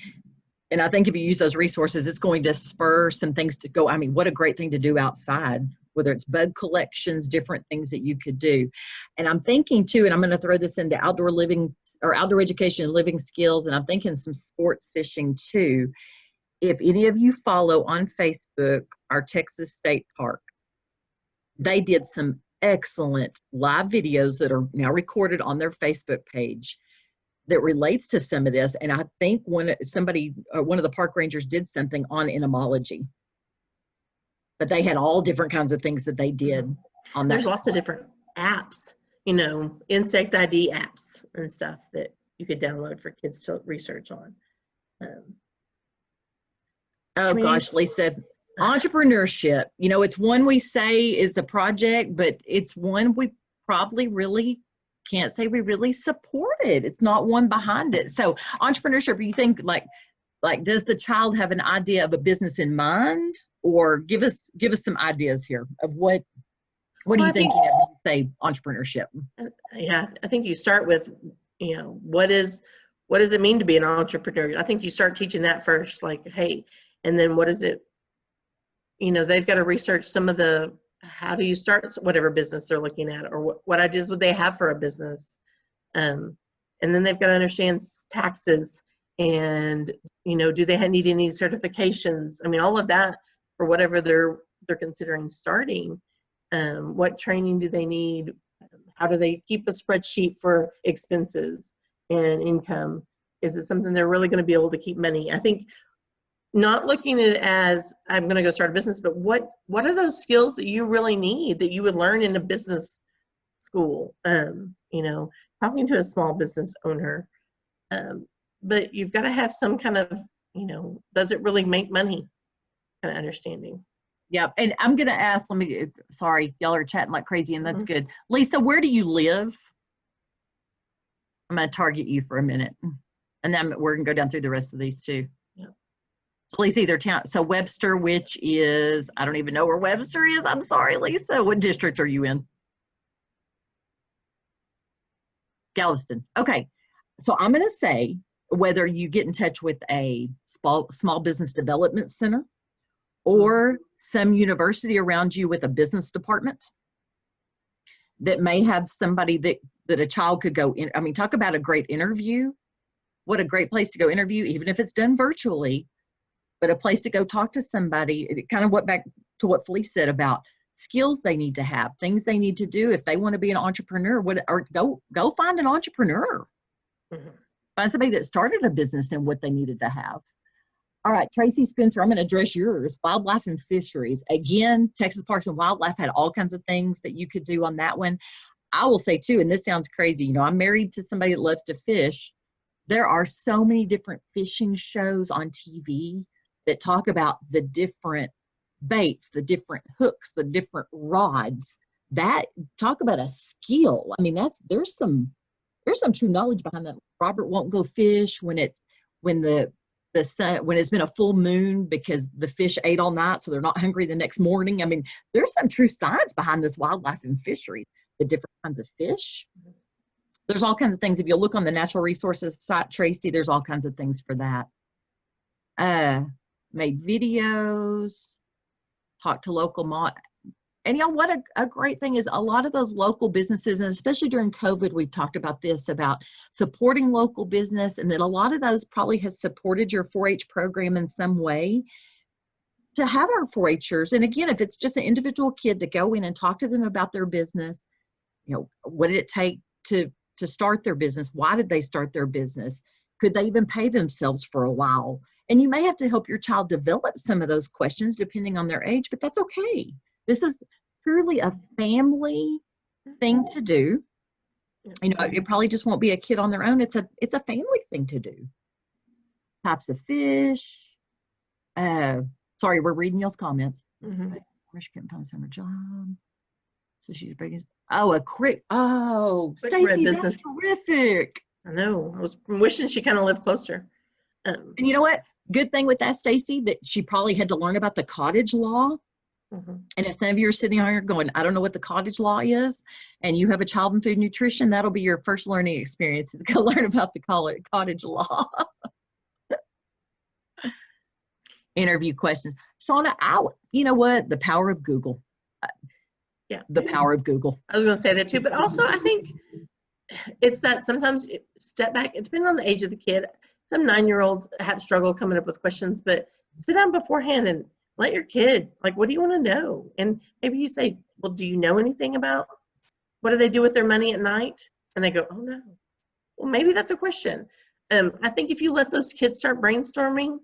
And I think if you use those resources, it's going to spur some things to go. I mean, what a great thing to do outside, whether it's bug collections, different things that you could do. And I'm thinking too, and I'm going to throw this into outdoor living or outdoor education and living skills, and I'm thinking some sports fishing too. If any of you follow on Facebook our Texas State Parks, they did some excellent live videos that are now recorded on their Facebook page that relates to some of this. And I think one of the park rangers did something on entomology, but they had all different kinds of things that they did on that. There's lots of different apps, insect ID apps and stuff that you could download for kids to research on. Oh gosh, Lisa, entrepreneurship, it's one we say is a project, but it's one we probably really can't say we really support it. It's not one behind it. So entrepreneurship, you think like does the child have an idea of a business in mind, or give us some ideas here of what are you thinking of when you say entrepreneurship? Yeah, I think you start with, what does it mean to be an entrepreneur? I think you start teaching that first, like, hey, and then what is it? They've got to research some of how do you start whatever business they're looking at, or what ideas would they have for a business? And then they've got to understand taxes, and, do they need any certifications? I mean, all of that for whatever they're considering starting. What training do they need? How do they keep a spreadsheet for expenses and income? Is it something they're really going to be able to keep money? I think not looking at it as I'm going to go start a business, but what are those skills that you really need that you would learn in a business school? Talking to a small business owner, but you've got to have some kind of, does it really make money kind of understanding. Yeah, and I'm going to ask, sorry, y'all are chatting like crazy, and that's good. Lisa, where do you live? I'm going to target you for a minute, and then we're going to go down through the rest of these too. Yeah. So Lisa, either town, so Webster, which is, I don't even know where Webster is. I'm sorry, Lisa. What district are you in? Galveston. Okay. So I'm going to say whether you get in touch with a small business development center or some university around you with a business department that may have somebody that a child could go in. I mean, talk about a great interview. What a great place to go interview, even if it's done virtually, but a place to go talk to somebody. It kind of went back to what Felice said about skills they need to have, things they need to do if they want to be an entrepreneur. Go find an entrepreneur. Find somebody that started a business and what they needed to have. All right, Tracy Spencer, I'm going to address yours. Wildlife and fisheries. Again, Texas Parks and Wildlife had all kinds of things that you could do on that one. I will say too, and this sounds crazy, you know, I'm married to somebody that loves to fish. There are so many different fishing shows on TV that talk about the different baits, the different hooks, the different rods. That talk about a skill. I mean, there's some true knowledge behind that. Robert won't go fish when the sun, when it's been a full moon, because the fish ate all night, so they're not hungry the next morning. I mean, there's some true science behind this wildlife and fishery, the different kinds of fish. There's all kinds of things. If you look on the natural resources site, Tracy, there's all kinds of things for that. Made videos, talked to local and y'all, what a great thing is a lot of those local businesses, and especially during COVID, we've talked about this, about supporting local business, and that a lot of those probably has supported your 4-H program in some way. To have our 4-Hers, and again, if it's just an individual kid, to go in and talk to them about their business, you know, what did it take to start their business? Why did they start their business? Could they even pay themselves for a while? And you may have to help your child develop some of those questions depending on their age, but that's okay. This is truly a family thing to do. You know, it probably just won't be a kid on their own. It's a family thing to do. Types of fish. Sorry, we're reading y'all's comments. She couldn't find a summer job. So she's bringing. Oh, a crick. Oh, Stacy, that's terrific. I know. I was wishing she kind of lived closer. And you know what? Good thing with that, Stacy, that she probably had to learn about the cottage law. And if some of you are sitting here going, I don't know what the cottage law is, and you have a child in food nutrition, that'll be your first learning experience, is go learn about the cottage law. Interview questions. Shauna, you know what? The power of Google. Yeah. The power of Google. I was going to say that too, but also I think it's that sometimes step back, it depends on the age of the kid. Some 9-year-olds have struggle coming up with questions, but sit down beforehand and let your kid, like, what do you want to know? And maybe you say, well, do you know anything about what do they do with their money at night? And they go, oh no. Well, maybe that's a question. I think if you let those kids start brainstorming,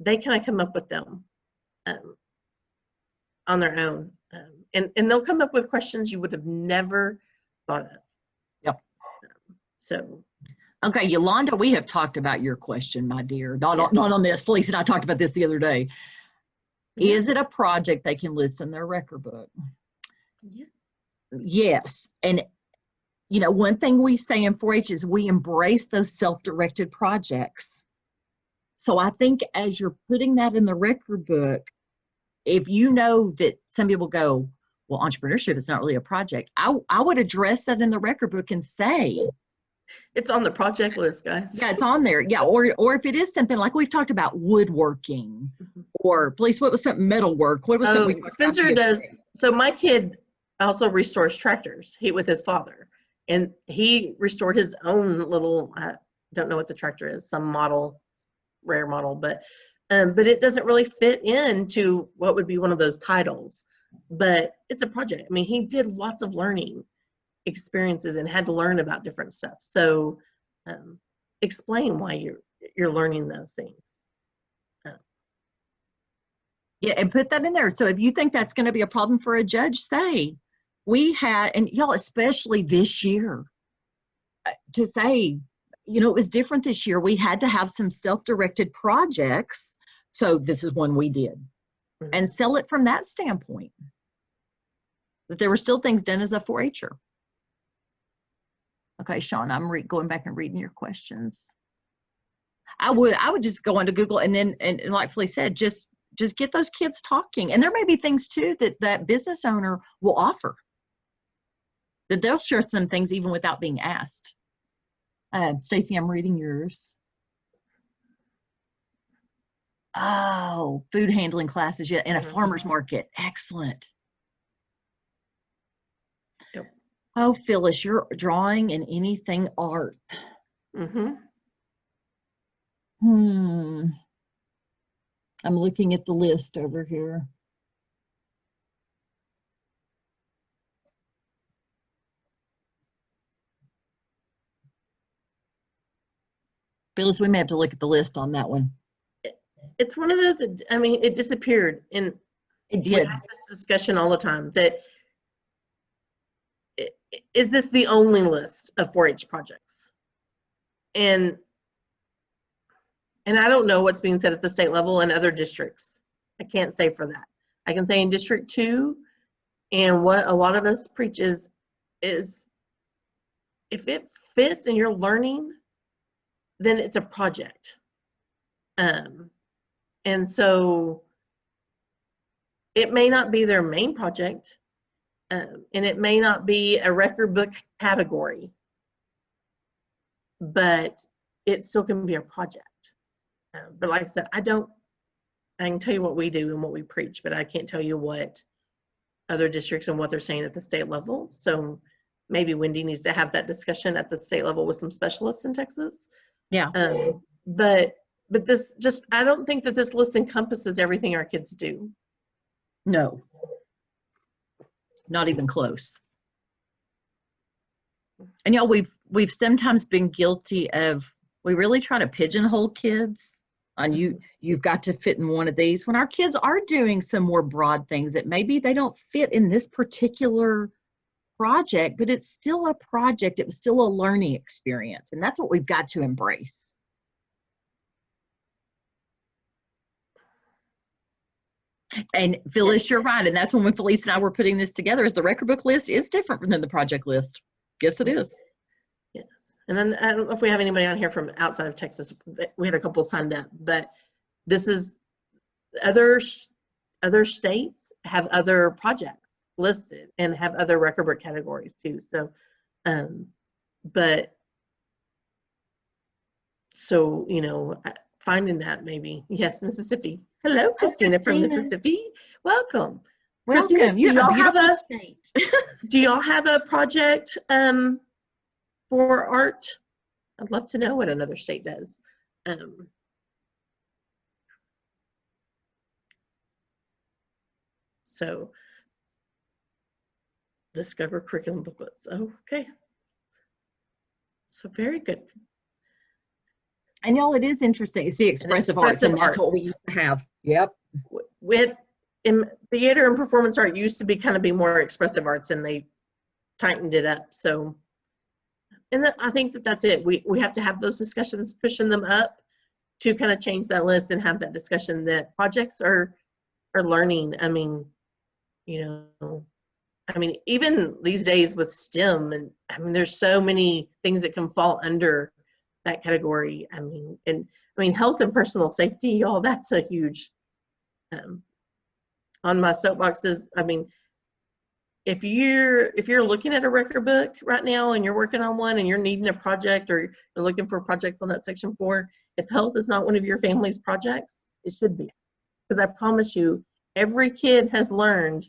they kind of come up with them on their own. And they'll come up with questions you would have never thought of. Yep. So. Okay, Yolanda, we have talked about your question, my dear. Not on this. Felice and I talked about this the other day. Yeah. Is it a project they can list in their record book? Yeah. Yes. And, you know, one thing we say in 4-H is we embrace those self-directed projects. So I think as you're putting that in the record book, if you know that some people go, well, entrepreneurship is not really a project, I would address that in the record book and say, it's on the project list, guys. Yeah, it's on there. Yeah, or if it is something like we've talked about, woodworking, or Felice, what was something metalwork? What was something? Spencer does. So my kid also restores tractors. With his father, and he restored his own little. I don't know what the tractor is. Some model, rare model, but it doesn't really fit into what would be one of those titles. But it's a project. I mean, he did lots of learning experiences and had to learn about different stuff. So explain why you're learning those things. Yeah, and put that in there. So if you think that's going to be a problem for a judge, say, we had, and y'all, especially this year, to say, you know, it was different this year. We had to have some self-directed projects. So this is one we did. And sell it from that standpoint. But there were still things done as a 4-H'er. Okay, Sean, I'm going back and reading your questions. I would just go onto Google and then, and like Felice said, just get those kids talking. And there may be things too that business owner will offer. That they'll share some things even without being asked. Stacy, I'm reading yours. Oh, food handling classes, yeah, in a farmer's market. Excellent. Yep. Oh, Phyllis, you're drawing and anything art. I'm looking at the list over here. Phyllis, we may have to look at the list on that one. it's one of those that, I mean, it disappeared, and It we did. have this discussion all the time that is this the only list of 4-H projects? And I don't know what's being said at the state level and other districts. I can't say for that. I can say in District 2, and what a lot of us preach is if it fits and you're learning, then it's a project. And so it may not be their main project, and it may not be a record book category, but it still can be a project. But like I said, I can tell you what we do and what we preach, but I can't tell you what other districts and what they're saying at the state level. So maybe Wendy needs to have that discussion at the state level with some specialists in Texas. Yeah. But this just, I don't think that this list encompasses everything our kids do. No. Not even close. And y'all, we've sometimes been guilty of, we really try to pigeonhole kids on you've got to fit in one of these, when our kids are doing some more broad things that maybe they don't fit in this particular project, but it's still a project. It was still a learning experience. And that's what we've got to embrace. And Felice, you're right. And that's when Felice and I were putting this together, is the record book list is different than the project list. Yes, it is. Yes. And then I don't know if we have anybody on here from outside of Texas. We had a couple signed up, but this is other states have other projects listed and have other record book categories too. So, so, you know, finding that maybe. Yes, Mississippi. Hello, Christina from Mississippi. Welcome. Welcome. Christina, do y'all have a state. do y'all have a project for art? I'd love to know what another state does. So discover curriculum booklets. Okay. So very good. And y'all, it is interesting to see expressive arts, and that's what we used to have. Yep. In theater and performance art used to be more expressive arts, and they tightened it up. So, and I think that's it. We have to have those discussions, pushing them up to kind of change that list and have that discussion that projects are learning. I mean, you know, even these days with STEM, and there's so many things that can fall under that category. Health and personal safety, y'all, that's a huge, on my soapboxes. If you're looking at a record book right now and you're working on one and you're needing a project, or you're looking for projects on that section 4, if health is not one of your family's projects, it should be. Because I promise you, every kid has learned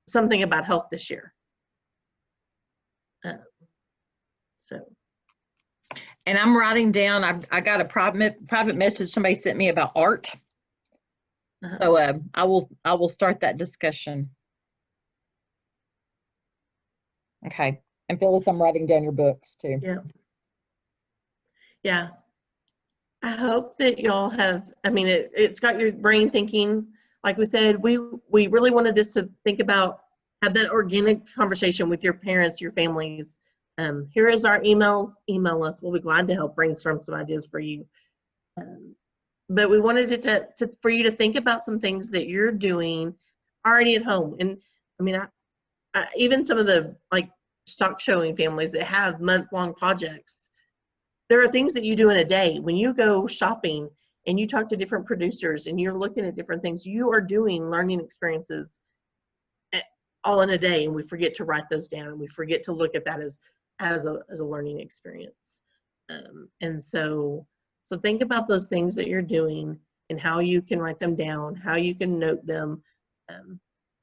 something about health this year. And I'm writing down, I got a private message somebody sent me about art. So I will start that discussion. Okay. And Phyllis, I'm writing down your books too. Yeah. Yeah. I hope that y'all have, it's got your brain thinking. Like we said, we really wanted this to think about, have that organic conversation with your parents, your families. Here is our emails. Email us. We'll be glad to help brainstorm some ideas for you. But we wanted it for you to think about some things that you're doing already at home. And I even some of the stock showing families that have month-long projects, there are things that you do in a day. When you go shopping and you talk to different producers and you're looking at different things, you are doing learning experiences all in a day, and we forget to write those down, and we forget to look at that as a learning experience. And so think about those things that you're doing and how you can write them down, how you can note them,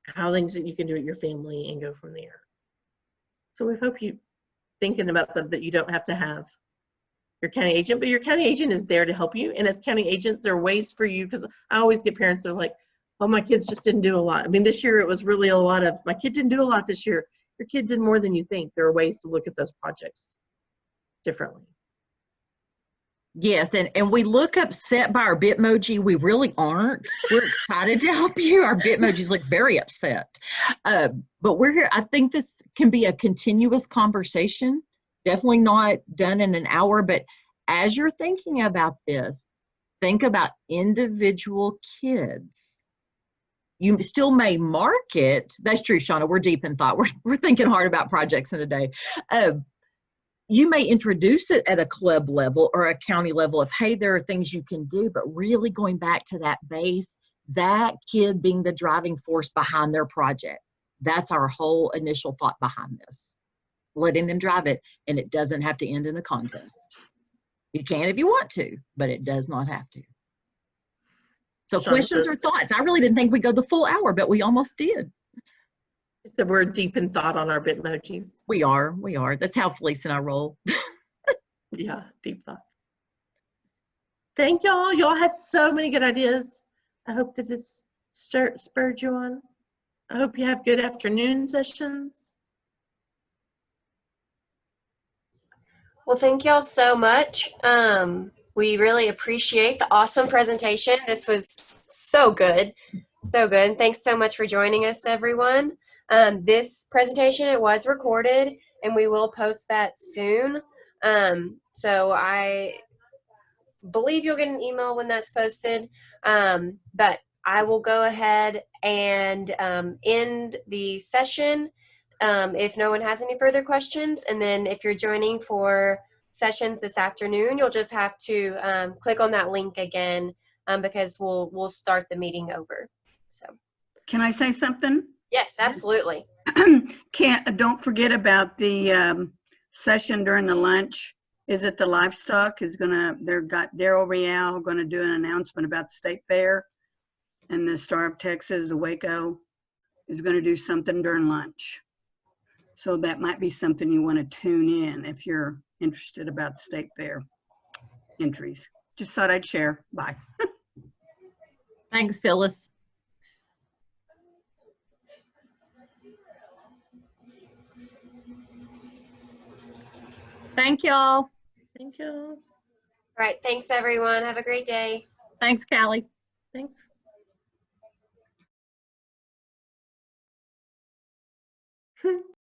how things that you can do at your family, and go from there. So we hope you thinking about them, that you don't have to have your county agent, but your county agent is there to help you. And as county agents, there are ways for you, because I always get parents, they're like, oh, my kids just didn't do a lot. This year it was really a lot of, my kid didn't do a lot this year. Your kid did more than you think. There are ways to look at those projects differently. Yes, and we look upset by our Bitmoji. We really aren't. We're excited to help you. Our Bitmojis look very upset. But we're here. I think this can be a continuous conversation. Definitely not done in an hour, but as you're thinking about this, think about individual kids. You still may mark it. That's true, Shauna. We're deep in thought. We're thinking hard about projects in a day. You may introduce it at a club level or a county level of, hey, there are things you can do, but really going back to that base, that kid being the driving force behind their project. That's our whole initial thought behind this. Letting them drive it, and it doesn't have to end in a contest. You can if you want to, but it does not have to. So questions or thoughts? I really didn't think we'd go the full hour, but we almost did. So we're deep in thought on our Bitmojis. We are. That's how Felice and I roll. Yeah, deep thought. Thank y'all. Y'all had so many good ideas. I hope that this spurred you on. I hope you have good afternoon sessions. Well, thank y'all so much. We really appreciate the awesome presentation. This was so good. So good. Thanks so much for joining us, everyone. This presentation, it was recorded, and we will post that soon. So I believe you'll get an email when that's posted. But I will go ahead and end the session if no one has any further questions. And then if you're joining for sessions this afternoon, you'll just have to click on that link again because we'll start the meeting over. So, can I say something? Yes, absolutely. Don't forget about the session during the lunch. Is it the livestock is got Daryl Real gonna do an announcement about the state fair, and the Star of Texas, the Waco, is gonna do something during lunch. So that might be something you want to tune in if you're interested about the state fair entries. Just thought I'd share. Bye. Thanks, Phyllis. Thank y'all. Thank you. All right. Thanks, everyone. Have a great day. Thanks, Callie. Thanks.